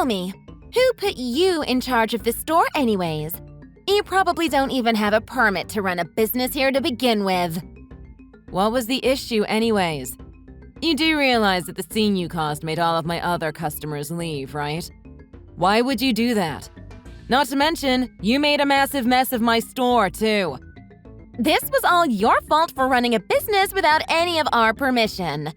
Tell me, who put you in charge of this store anyways? You probably don't even have a permit to run a business here to begin with. What was the issue anyways? You do realize that the scene you caused made all of my other customers leave, right? Why would you do that? Not to mention, you made a massive mess of my store, too. This was all your fault for running a business without any of our permission.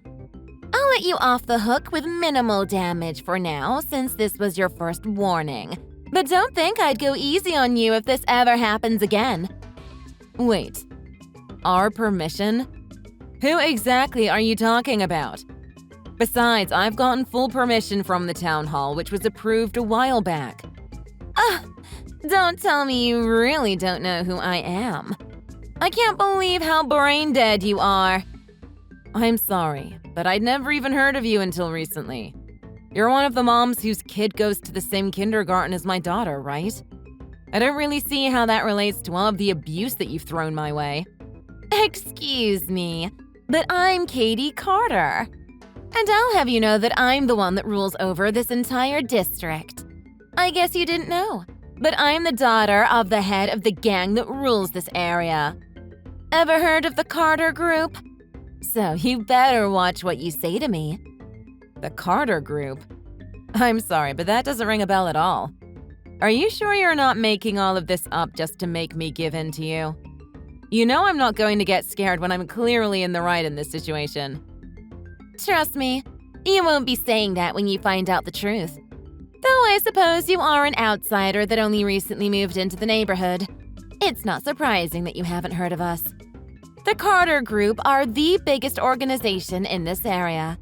I'll let you off the hook with minimal damage for now, since this was your first warning. But don't think I'd go easy on you if this ever happens again. Wait, our permission? Who exactly are you talking about? Besides, I've gotten full permission from the town hall, which was approved a while back. Don't tell me you really don't know who I am. I can't believe how brain dead you are. I'm sorry, but I'd never even heard of you until recently. You're one of the moms whose kid goes to the same kindergarten as my daughter, right? I don't really see how that relates to all of the abuse that you've thrown my way. Excuse me, but I'm Katie Carter. And I'll have you know that I'm the one that rules over this entire district. I guess you didn't know, but I'm the daughter of the head of the gang that rules this area. Ever heard of the Carter Group? So you better watch what you say to me. The Carter Group? I'm sorry, but that doesn't ring a bell at all. Are you sure you're not making all of this up just to make me give in to you? You know I'm not going to get scared when I'm clearly in the right in this situation. Trust me, you won't be saying that when you find out the truth. Though I suppose you are an outsider that only recently moved into the neighborhood. It's not surprising that you haven't heard of us. The Carter Group are the biggest organization in this area.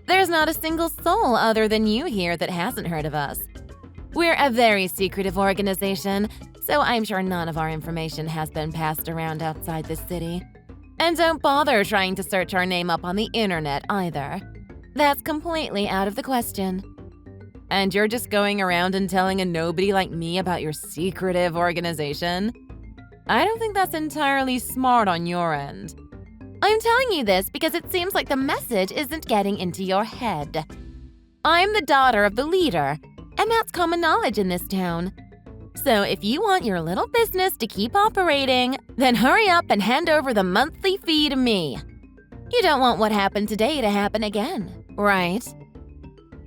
There's not a single soul other than you here that hasn't heard of us. We're a very secretive organization, so I'm sure none of our information has been passed around outside this city. And don't bother trying to search our name up on the internet either. That's completely out of the question. And you're just going around and telling a nobody like me about your secretive organization? I don't think that's entirely smart on your end. I'm telling you this because it seems like the message isn't getting into your head. I'm the daughter of the leader, and that's common knowledge in this town. So if you want your little business to keep operating, then hurry up and hand over the monthly fee to me. You don't want what happened today to happen again, right?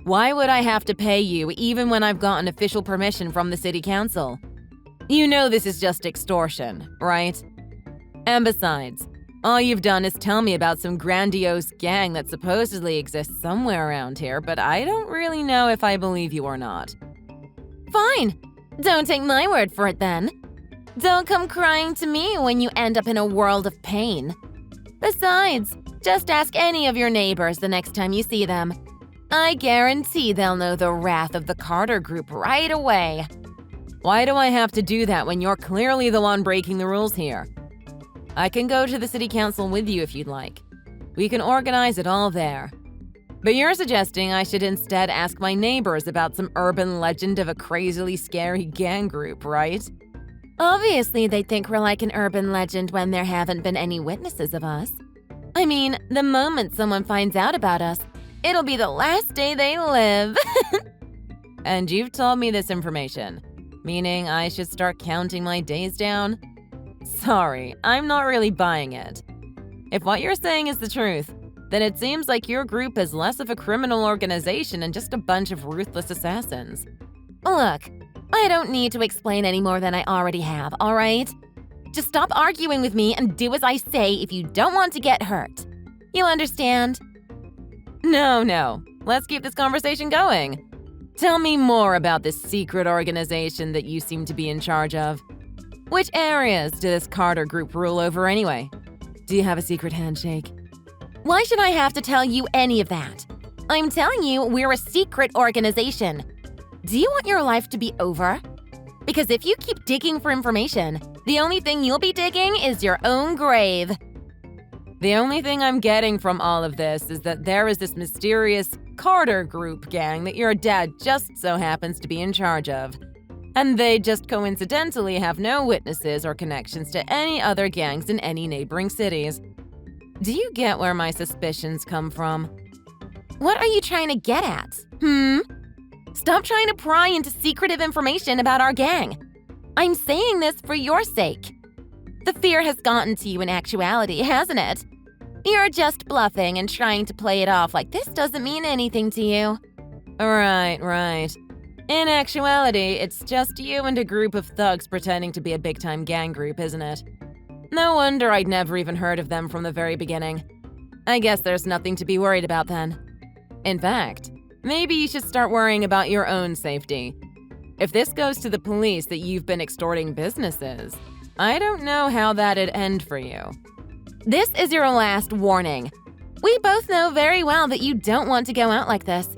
Why would I have to pay you even when I've gotten official permission from the city council? You know this is just extortion, right? And besides, all you've done is tell me about some grandiose gang that supposedly exists somewhere around here, but I don't really know if I believe you or not. Fine. Don't take my word for it then. Don't come crying to me when you end up in a world of pain. Besides, just ask any of your neighbors the next time you see them. I guarantee they'll know the wrath of the Carter Group right away. Why do I have to do that when you're clearly the one breaking the rules here? I can go to the city council with you if you'd like. We can organize it all there. But you're suggesting I should instead ask my neighbors about some urban legend of a crazily scary gang group, right? Obviously, they think we're like an urban legend when there haven't been any witnesses of us. I mean, the moment someone finds out about us, it'll be the last day they live. And you've told me this information, meaning I should start counting my days down? Sorry, I'm not really buying it. If what you're saying is the truth, then it seems like your group is less of a criminal organization and just a bunch of ruthless assassins. Look, I don't need to explain any more than I already have, all right? Just stop arguing with me and do as I say if you don't want to get hurt. You understand? No. Let's keep this conversation going. Tell me more about this secret organization that you seem to be in charge of. Which areas does this Carter Group rule over anyway? Do you have a secret handshake? Why should I have to tell you any of that? I'm telling you, we're a secret organization. Do you want your life to be over? Because if you keep digging for information, the only thing you'll be digging is your own grave. The only thing I'm getting from all of this is that there is this mysterious Carter Group gang that your dad just so happens to be in charge of. And they just coincidentally have no witnesses or connections to any other gangs in any neighboring cities. Do you get where my suspicions come from? What are you trying to get at? Stop trying to pry into secretive information about our gang. I'm saying this for your sake. The fear has gotten to you in actuality, hasn't it? You're just bluffing and trying to play it off like this doesn't mean anything to you. Right. In actuality, it's just you and a group of thugs pretending to be a big-time gang group, isn't it? No wonder I'd never even heard of them from the very beginning. I guess there's nothing to be worried about then. In fact, maybe you should start worrying about your own safety. If this goes to the police that you've been extorting businesses, I don't know how that'd end for you. This is your last warning. We both know very well that you don't want to go out like this.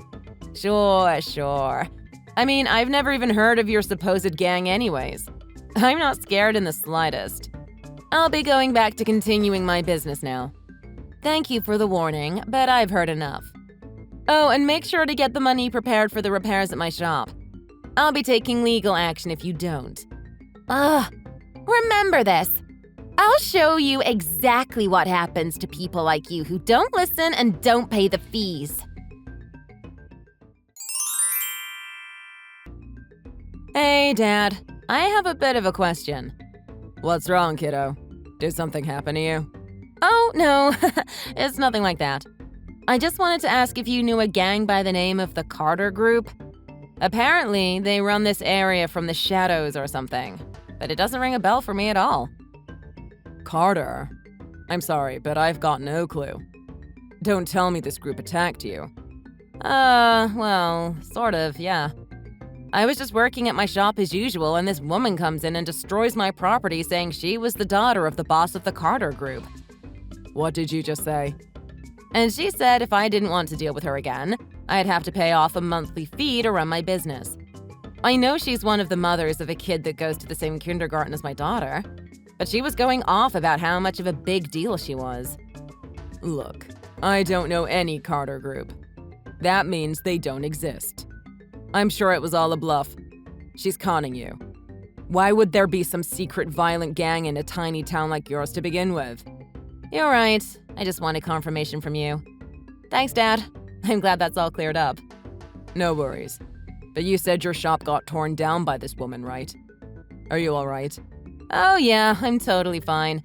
Sure. I mean, I've never even heard of your supposed gang anyways. I'm not scared in the slightest. I'll be going back to continuing my business now. Thank you for the warning, but I've heard enough. Oh, and make sure to get the money prepared for the repairs at my shop. I'll be taking legal action if you don't. Remember this. I'll show you exactly what happens to people like you who don't listen and don't pay the fees. Hey, Dad. I have a bit of a question. What's wrong, kiddo? Did something happen to you? Oh, no. It's nothing like that. I just wanted to ask if you knew a gang by the name of the Carter Group. Apparently, they run this area from the shadows or something, but it doesn't ring a bell for me at all. Carter? I'm sorry, but I've got no clue. Don't tell me this group attacked you. Well, sort of, yeah. I was just working at my shop as usual, and this woman comes in and destroys my property saying she was the daughter of the boss of the Carter Group. What did you just say? And she said if I didn't want to deal with her again, I'd have to pay off a monthly fee to run my business. I know she's one of the mothers of a kid that goes to the same kindergarten as my daughter, but she was going off about how much of a big deal she was. Look, I don't know any Carter Group. That means they don't exist. I'm sure it was all a bluff. She's conning you. Why would there be some secret violent gang in a tiny town like yours to begin with? You're right. I just wanted confirmation from you. Thanks, Dad. I'm glad that's all cleared up. No worries. But you said your shop got torn down by this woman, right? Are you all right? Oh yeah, I'm totally fine.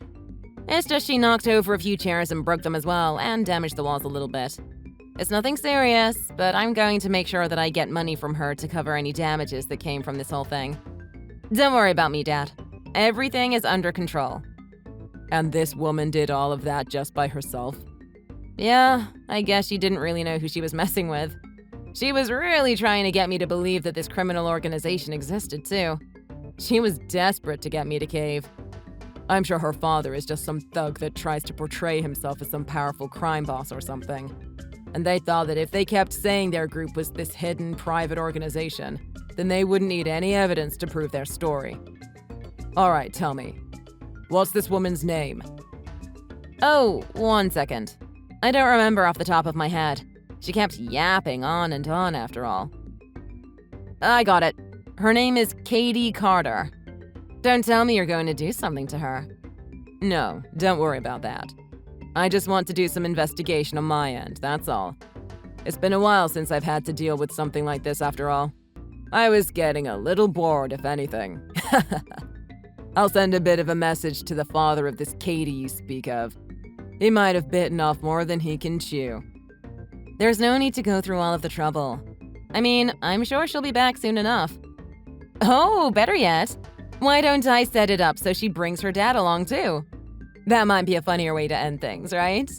It's just she knocked over a few chairs and broke them as well, and damaged the walls a little bit. It's nothing serious, but I'm going to make sure that I get money from her to cover any damages that came from this whole thing. Don't worry about me, Dad. Everything is under control. And this woman did all of that just by herself? Yeah, I guess she didn't really know who she was messing with. She was really trying to get me to believe that this criminal organization existed, too. She was desperate to get me to cave. I'm sure her father is just some thug that tries to portray himself as some powerful crime boss or something. And they thought that if they kept saying their group was this hidden private organization, then they wouldn't need any evidence to prove their story. All right, tell me. What's this woman's name? Oh, 1 second. I don't remember off the top of my head. She kept yapping on and on after all. I got it. Her name is Katie Carter. Don't tell me you're going to do something to her. No, don't worry about that. I just want to do some investigation on my end, that's all. It's been a while since I've had to deal with something like this after all. I was getting a little bored, if anything. I'll send a bit of a message to the father of this Katie you speak of. He might have bitten off more than he can chew. There's no need to go through all of the trouble. I mean, I'm sure she'll be back soon enough. Oh, better yet. Why don't I set it up so she brings her dad along too? That might be a funnier way to end things, right?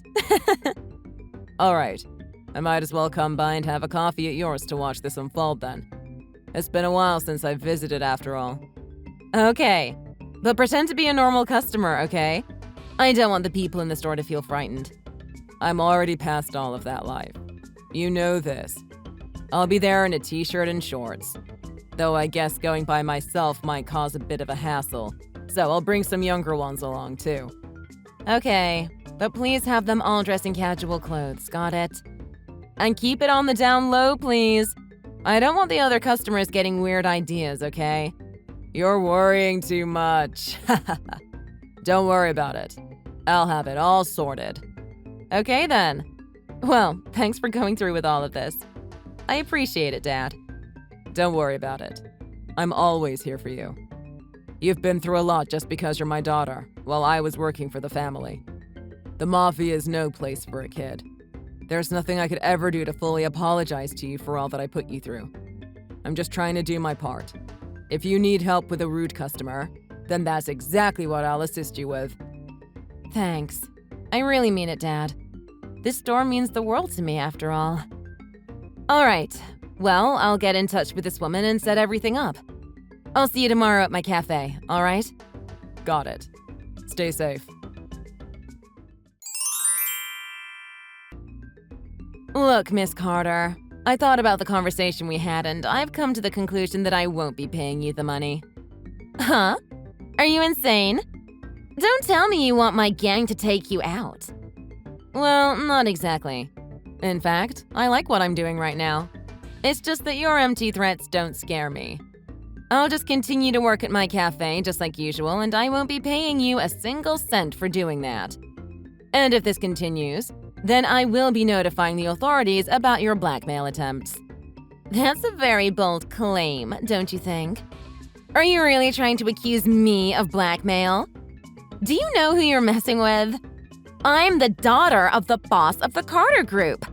All right. I might as well come by and have a coffee at yours to watch this unfold then. It's been a while since I've visited after all. Okay. But pretend to be a normal customer, okay? I don't want the people in the store to feel frightened. I'm already past all of that life. You know this. I'll be there in a t-shirt and shorts. Though I guess going by myself might cause a bit of a hassle, so I'll bring some younger ones along too. Okay, but please have them all dress in casual clothes, got it? And keep it on the down low, please. I don't want the other customers getting weird ideas, okay? You're worrying too much. Don't worry about it. I'll have it all sorted. Okay then. Well, thanks for going through with all of this. I appreciate it, Dad. Don't worry about it. I'm always here for you. You've been through a lot just because you're my daughter, while I was working for the family. The Mafia is no place for a kid. There's nothing I could ever do to fully apologize to you for all that I put you through. I'm just trying to do my part. If you need help with a rude customer, then that's exactly what I'll assist you with. Thanks. I really mean it, Dad. This store means the world to me, after all. All right. Well, I'll get in touch with this woman and set everything up. I'll see you tomorrow at my cafe, all right? Got it. Stay safe. Look, Miss Carter, I thought about the conversation we had, and I've come to the conclusion that I won't be paying you the money. Huh? Are you insane? Don't tell me you want my gang to take you out. Well, not exactly. In fact, I like what I'm doing right now. It's just that your empty threats don't scare me. I'll just continue to work at my cafe just like usual, and I won't be paying you a single cent for doing that. And if this continues, then I will be notifying the authorities about your blackmail attempts. That's a very bold claim, don't you think? Are you really trying to accuse me of blackmail? Do you know who you're messing with? I'm the daughter of the boss of the Carter Group.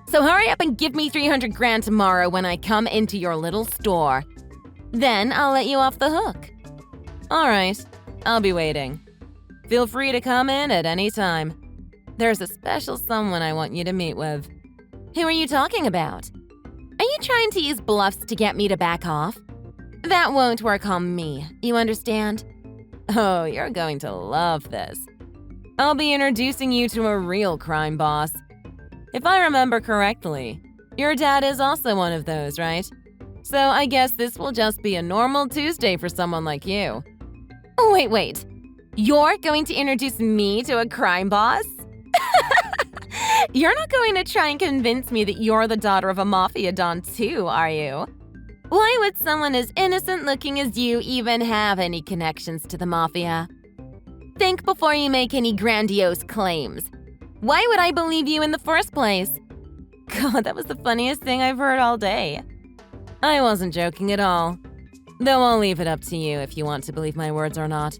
So hurry up and give me 300 grand tomorrow when I come into your little store. Then I'll let you off the hook. All right, I'll be waiting. Feel free to come in at any time. There's a special someone I want you to meet with. Who are you talking about? Are you trying to use bluffs to get me to back off? That won't work on me, you understand? Oh, you're going to love this. I'll be introducing you to a real crime boss. If I remember correctly, your dad is also one of those, right? So I guess this will just be a normal Tuesday for someone like you. Wait. You're going to introduce me to a crime boss? You're not going to try and convince me that you're the daughter of a Mafia Don too, are you? Why would someone as innocent-looking as you even have any connections to the Mafia? Think before you make any grandiose claims. Why would I believe you in the first place? God, that was the funniest thing I've heard all day. I wasn't joking at all. Though I'll leave it up to you if you want to believe my words or not.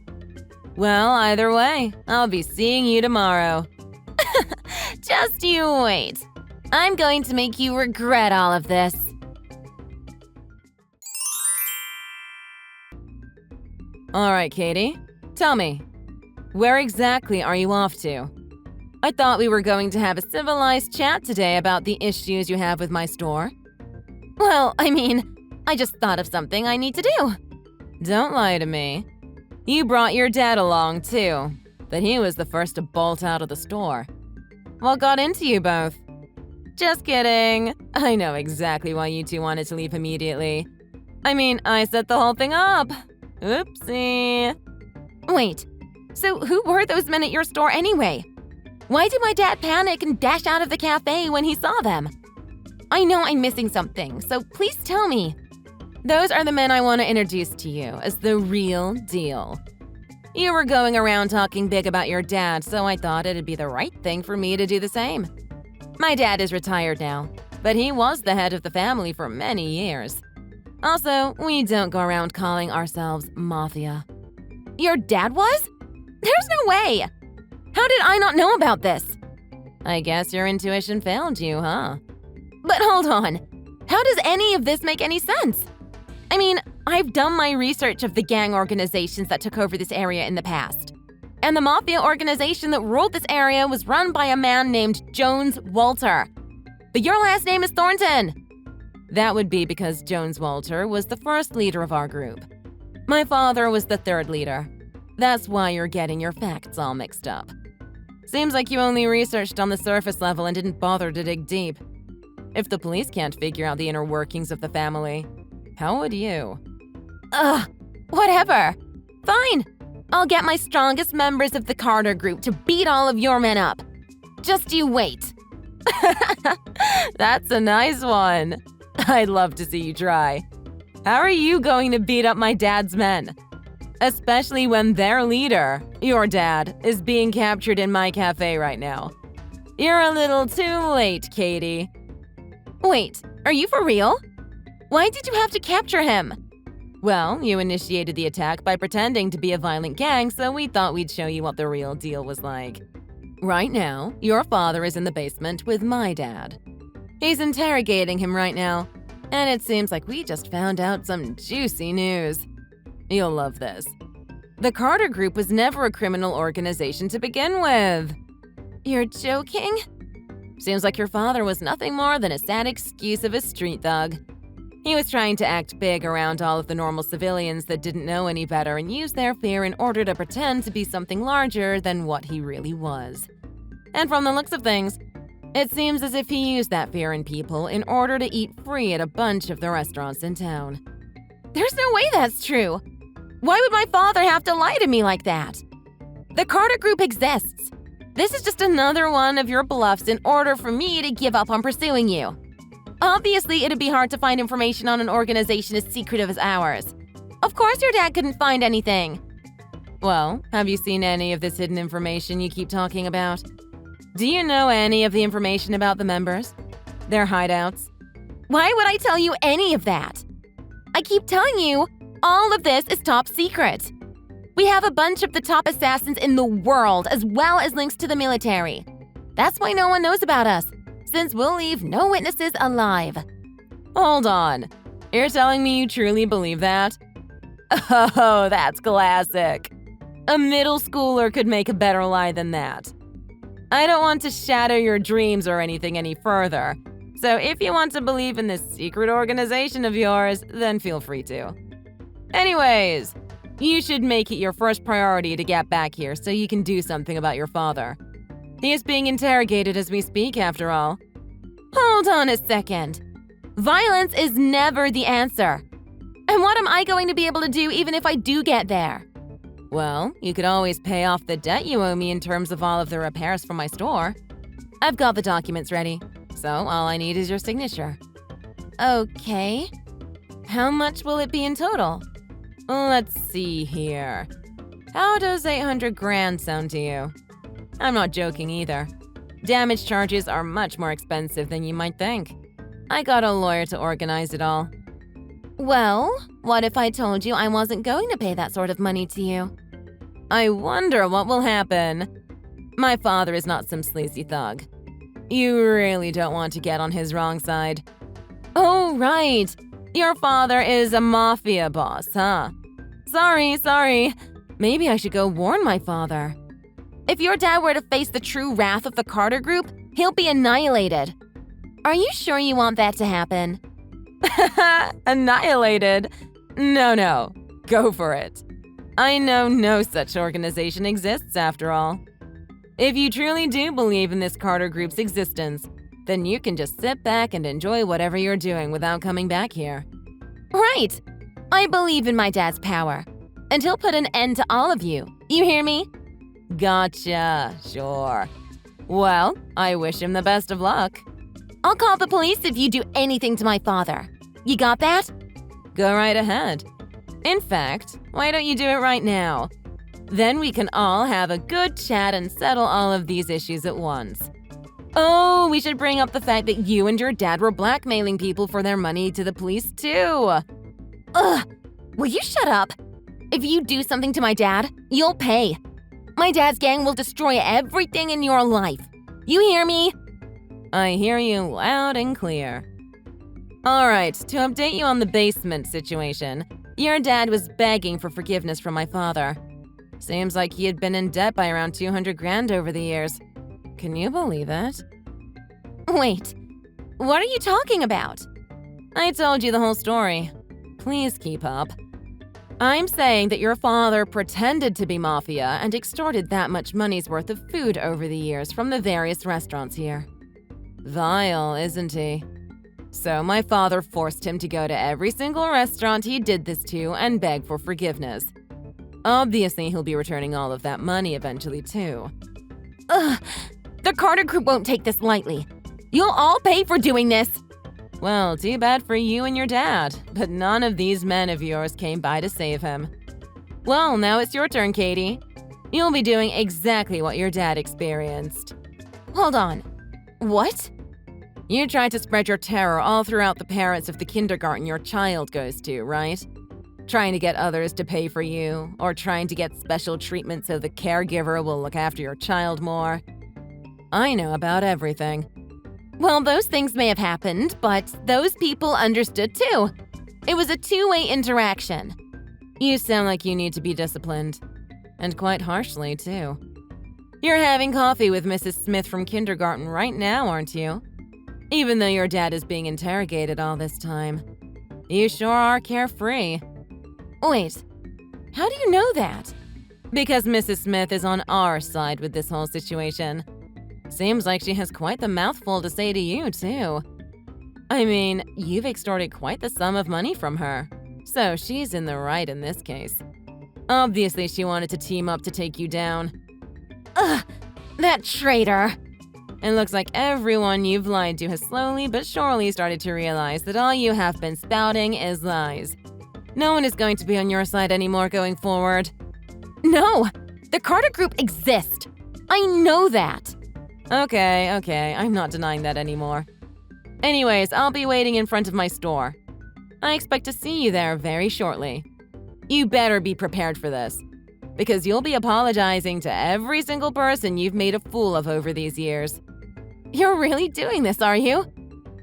Well, either way, I'll be seeing you tomorrow. Just you wait. I'm going to make you regret all of this. All right, Katie. Tell me, where exactly are you off to? I thought we were going to have a civilized chat today about the issues you have with my store. Well, I just thought of something I need to do. Don't lie to me. You brought your dad along, too, but he was the first to bolt out of the store. What got into you both? Just kidding. I know exactly why you two wanted to leave immediately. I set the whole thing up. Oopsie. Wait, so who were those men at your store anyway? Why did my dad panic and dash out of the cafe when he saw them? I know I'm missing something, so please tell me. Those are the men I want to introduce to you as the real deal. You were going around talking big about your dad, so I thought it'd be the right thing for me to do the same. My dad is retired now, but he was the head of the family for many years. Also, we don't go around calling ourselves Mafia. Your dad was? There's no way! How did I not know about this? I guess your intuition failed you, huh? But hold on. How does any of this make any sense? I've done my research of the gang organizations that took over this area in the past. And the Mafia organization that ruled this area was run by a man named Jones Walter. But your last name is Thornton. That would be because Jones Walter was the first leader of our group. My father was the third leader. That's why you're getting your facts all mixed up. Seems like you only researched on the surface level and didn't bother to dig deep. If the police can't figure out the inner workings of the family, how would you? Whatever. Fine. I'll get my strongest members of the Carter Group to beat all of your men up. Just you wait. That's a nice one. I'd love to see you try. How are you going to beat up my dad's men? Especially when their leader, your dad, is being captured in my cafe right now. You're a little too late, Katie. Wait, are you for real? Why did you have to capture him? Well, you initiated the attack by pretending to be a violent gang, so we thought we'd show you what the real deal was like. Right now, your father is in the basement with my dad. He's interrogating him right now, and it seems like we just found out some juicy news. You'll love this. The Carter Group was never a criminal organization to begin with. You're joking? Seems like your father was nothing more than a sad excuse of a street thug. He was trying to act big around all of the normal civilians that didn't know any better and use their fear in order to pretend to be something larger than what he really was. And from the looks of things, it seems as if he used that fear in people in order to eat free at a bunch of the restaurants in town. There's no way that's true. Why would my father have to lie to me like that? The Carter Group exists. This is just another one of your bluffs in order for me to give up on pursuing you. Obviously, it'd be hard to find information on an organization as secretive as ours. Of course your dad couldn't find anything. Well, have you seen any of this hidden information you keep talking about? Do you know any of the information about the members? Their hideouts? Why would I tell you any of that? I keep telling you, all of this is top secret. We have a bunch of the top assassins in the world, as well as links to the military. That's why no one knows about us, since we'll leave no witnesses alive. Hold on. You're telling me you truly believe that? Oh, that's classic. A middle schooler could make a better lie than that. I don't want to shatter your dreams or anything any further, so if you want to believe in this secret organization of yours, then feel free to. Anyways, you should make it your first priority to get back here so you can do something about your father. He is being interrogated as we speak, after all. Hold on a second. Violence is never the answer. And what am I going to be able to do even if I do get there? Well, you could always pay off the debt you owe me in terms of all of the repairs for my store. I've got the documents ready, so all I need is your signature. Okay. How much will it be in total? Let's see here. How does 800 grand sound to you? I'm not joking either. Damage charges are much more expensive than you might think. I got a lawyer to organize it all. Well, what if I told you I wasn't going to pay that sort of money to you? I wonder what will happen. My father is not some sleazy thug. You really don't want to get on his wrong side. Oh, right. Your father is a mafia boss, huh? Sorry. Maybe I should go warn my father. If your dad were to face the true wrath of the Carter Group, he'll be annihilated. Are you sure you want that to happen? Annihilated? No. Go for it. I know no such organization exists, after all. If you truly do believe in this Carter Group's existence, then you can just sit back and enjoy whatever you're doing without coming back here. Right. I believe in my dad's power. And he'll put an end to all of you. You hear me? Gotcha. Sure. Well, I wish him the best of luck. I'll call the police if you do anything to my father. You got that? Go right ahead. In fact, why don't you do it right now? Then we can all have a good chat and settle all of these issues at once. Oh, we should bring up the fact that you and your dad were blackmailing people for their money to the police too. Ugh! Will you shut up? If you do something to my dad, you'll pay. My dad's gang will destroy everything in your life. You hear me? I hear you loud and clear. All right, to update you on the basement situation, your dad was begging for forgiveness from my father. Seems like he had been in debt by around 200 grand over the years. Can you believe it? Wait, what are you talking about? I told you the whole story. Please keep up. I'm saying that your father pretended to be Mafia and extorted that much money's worth of food over the years from the various restaurants here. Vile, isn't he? So my father forced him to go to every single restaurant he did this to and beg for forgiveness. Obviously, he'll be returning all of that money eventually, too. Ugh! The Carter Group won't take this lightly. You'll all pay for doing this! Well, too bad for you and your dad, but none of these men of yours came by to save him. Well, now it's your turn, Katie. You'll be doing exactly what your dad experienced. Hold on. What? You try to spread your terror all throughout the parents of the kindergarten your child goes to, right? Trying to get others to pay for you, or trying to get special treatment so the caregiver will look after your child more. I know about everything. Well, those things may have happened, but those people understood too. It was a two-way interaction. You sound like you need to be disciplined. And quite harshly, too. You're having coffee with Mrs. Smith from kindergarten right now, aren't you? Even though your dad is being interrogated all this time. You sure are carefree. Wait, how do you know that? Because Mrs. Smith is on our side with this whole situation. Seems like she has quite the mouthful to say to you, too. I mean, you've extorted quite the sum of money from her. So she's in the right in this case. Obviously, she wanted to team up to take you down. Ugh, that traitor. It looks like everyone you've lied to has slowly but surely started to realize that all you have been spouting is lies. No one is going to be on your side anymore going forward. No, the Carter Group exists. I know that. Okay, I'm not denying that anymore. Anyways, I'll be waiting in front of my store. I expect to see you there very shortly. You better be prepared for this, because you'll be apologizing to every single person you've made a fool of over these years. You're really doing this, are you?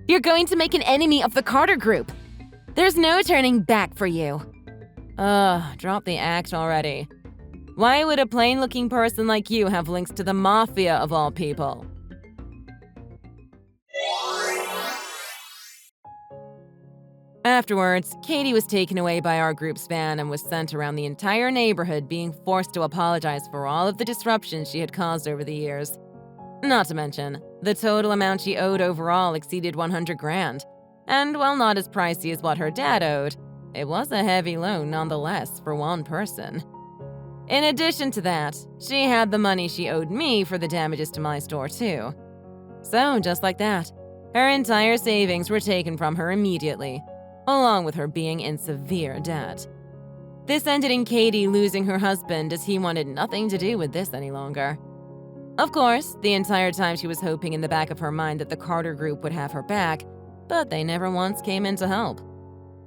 You're going to make an enemy of the Carter Group. There's no turning back for you. Drop the act already. Why would a plain-looking person like you have links to the Mafia of all people? Afterwards, Katie was taken away by our group's van and was sent around the entire neighborhood, being forced to apologize for all of the disruptions she had caused over the years. Not to mention, the total amount she owed overall exceeded 100 grand. And while not as pricey as what her dad owed, it was a heavy loan nonetheless for one person. In addition to that, she had the money she owed me for the damages to my store too. So, just like that, her entire savings were taken from her immediately, along with her being in severe debt. This ended in Katie losing her husband, as he wanted nothing to do with this any longer. Of course, the entire time she was hoping in the back of her mind that the Carter Group would have her back, but they never once came in to help.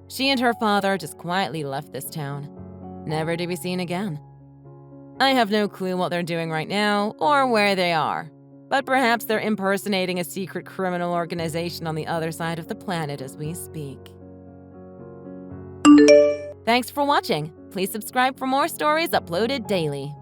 She and her father just quietly left this town, never to be seen again. I have no clue what they're doing right now or where they are, but perhaps they're impersonating a secret criminal organization on the other side of the planet as we speak. Thanks for watching. Please subscribe for more stories uploaded daily.